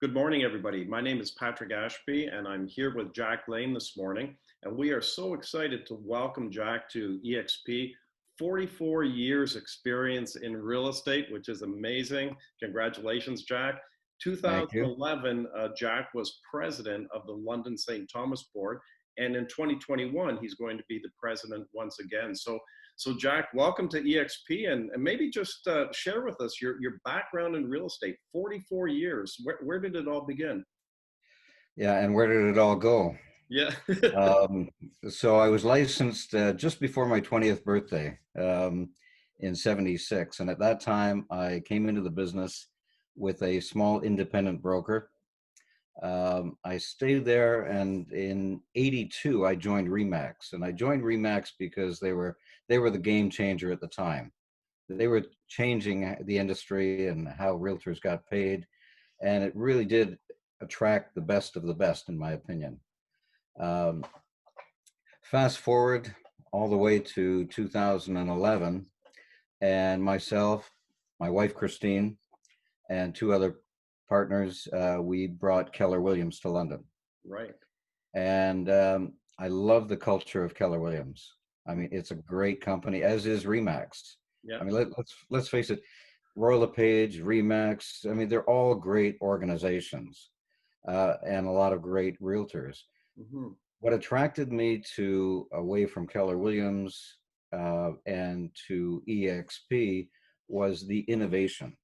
Good morning, everybody. My name is Patrick Ashby, and I'm here with Jack Lane this morning. And we are so excited to welcome Jack to eXp. 44 years experience in real estate, which is amazing. Congratulations, Jack. Thank you. 2011, Jack was president of the London St. Thomas Board. And in 2021, he's going to be the president once again. So Jack, welcome to eXp, and maybe just share with us your background in real estate. 44 years. Where did it all begin? Yeah, and where did it all go? Yeah. Um, so I was licensed just before my 20th birthday in 76. And at that time, I came into the business with a small independent broker. I stayed there, and in 82, I joined Remax. And I joined Remax because they were the game changer at the time. They were changing the industry and how realtors got paid. And it really did attract the best of the best, in my opinion. Um, Fast forward all the way to 2011, and myself, my wife Christine, and two other partners, we brought Keller Williams to London. Right. And I love the culture of Keller Williams. I mean, it's a great company, as is Remax. Yeah. I mean, let's face it, Royal LePage, Remax. I mean, they're all great organizations and a lot of great realtors. Hmm. What attracted me to away from Keller Williams and to eXp was the innovation.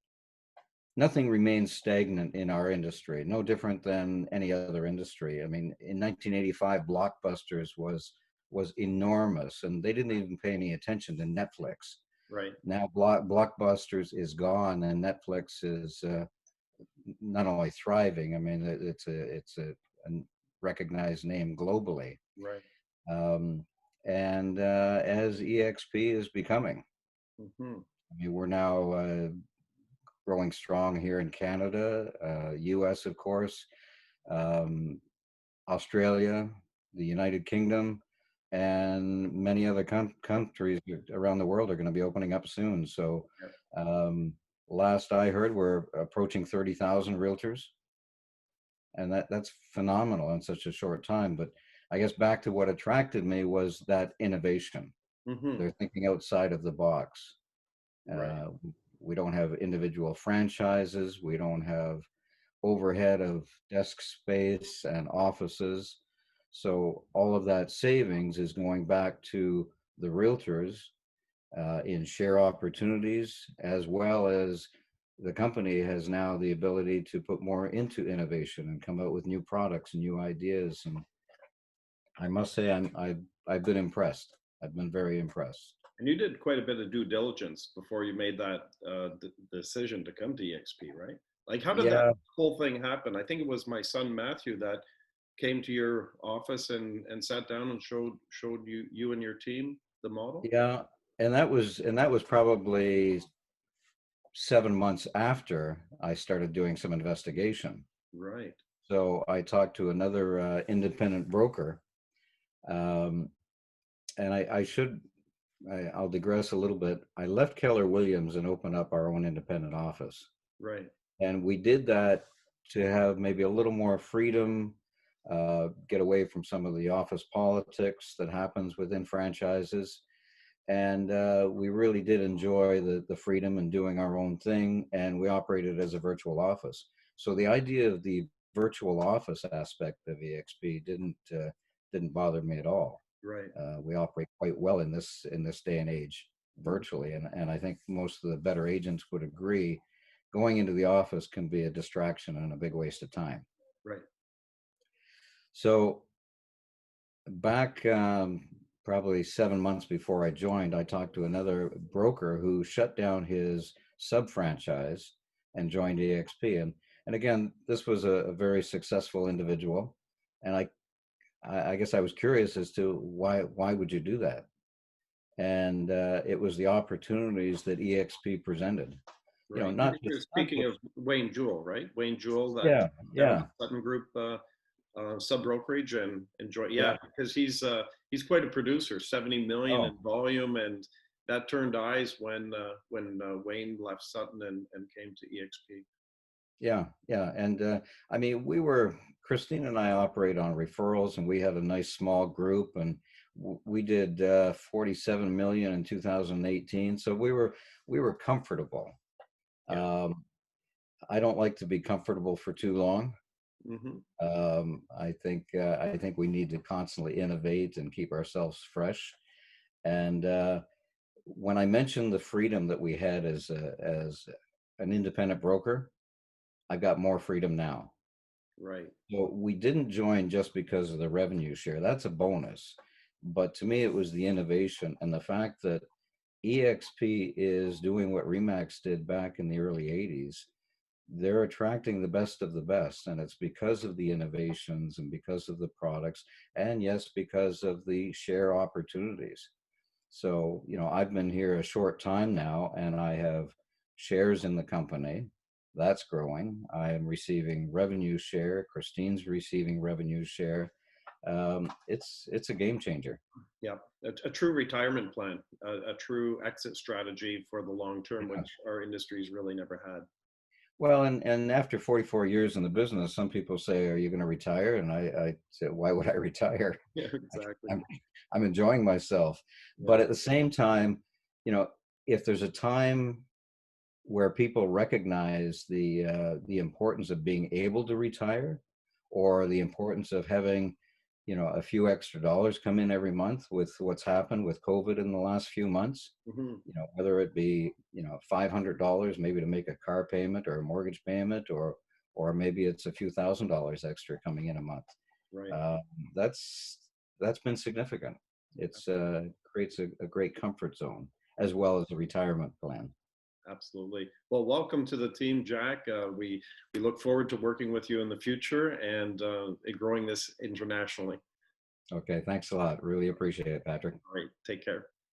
Nothing remains stagnant in our industry, no different than any other industry. I mean, in 1985, Blockbusters was enormous, and they didn't even pay any attention to Netflix. Right. Now, Blockbusters is gone, and Netflix is not only thriving. I mean, it's a recognized name globally, Right. um, and as eXp is becoming. Hmm. I mean, we're now growing strong here in Canada, U.S. of course, um, Australia, the United Kingdom, and many other countries around the world are going to be opening up soon. So, Yeah. um, last I heard, we're approaching 30,000 realtors, and that's phenomenal in such a short time. But I guess back to what attracted me was that innovation. Hmm. They're thinking outside of the box. Right. Uh, we don't have individual franchises. We don't have overhead of desk space and offices. So all of that savings is going back to the realtors in share opportunities, as well as the company has now the ability to put more into innovation and come out with new products and new ideas. And I must say, I've been impressed. I've been very impressed. And you did quite a bit of due diligence before you made that decision to come to eXp, right? Like, how did that Yeah, whole thing happen? I think it was my son Matthew that came to your office and sat down and showed you and your team the model. yeah, and that was probably 7 months after I started doing some investigation. Right. So I talked to another independent broker, um, and I'll digress a little bit. I left Keller Williams and opened up our own independent office, Right. and we did that to have maybe a little more freedom, get away from some of the office politics that happens within franchises. And we really did enjoy the freedom in doing our own thing, and we operated as a virtual office. So the idea of the virtual office aspect of eXp didn't bother me at all. Right. We operate quite well in this day and age Mhm. virtually, and I think most of the better agents would agree. Going into the office can be a distraction and a big waste of time. Right. So back probably 7 months before I joined, I talked to another broker who shut down his sub franchise and joined eXp. And again, this was a very successful individual, and I guess I was curious as to why would you do that? And it was the opportunities that eXp presented. You know, Right. not You're just not speaking of just Wayne Jewell, right? Wayne Jewell that yeah, down yeah, at Sutton Group sub brokerage and enjoy. Yeah, yeah. because he's quite a producer, 70 million Oh, in volume, and that turned eyes when Wayne left Sutton and came to eXp. Yeah, yeah. And I mean, Christine and I operate on referrals, and we had a nice small group, and we did 47 million in 2018. So we were comfortable. Yeah. Um, I don't like to be comfortable for too long. Hmm. I think we need to constantly innovate and keep ourselves fresh. And when I mentioned the freedom that we had as an independent broker, I got more freedom now. Right. So we didn't join just because of the revenue share. That's a bonus. But to me, it was the innovation and the fact that eXp is doing what Remax did back in the early 80s. They're attracting the best of the best. And it's because of the innovations and because of the products. And yes, because of the share opportunities. So, I've been here a short time now and I have shares in the company. That's growing. I am receiving revenue share. Christine's receiving revenue share. It's a game changer. Yeah, a true retirement plan, a true exit strategy for the long term, Yeah. which our industry's really never had. Well, and after 44 years in the business, some people say, "Are you going to retire?" And I say, "Why would I retire? Yeah, exactly. I'm I'm enjoying myself." Yeah. But at the same time, you know, if there's a time where people recognize the importance of being able to retire, or the importance of having a few extra dollars come in every month with what's happened with COVID in the last few months. Hmm. Whether it be $500 maybe to make a car payment or a mortgage payment, or maybe it's a few $1,000s extra coming in a month. Right. uh, that's that's been significant. It's creates a great comfort zone as well as a retirement plan. Absolutely. Well, welcome to the team, Jack. We look forward to working with you in the future and growing this internationally. Okay, thanks a lot. Really appreciate it, Patrick. All right. Take care.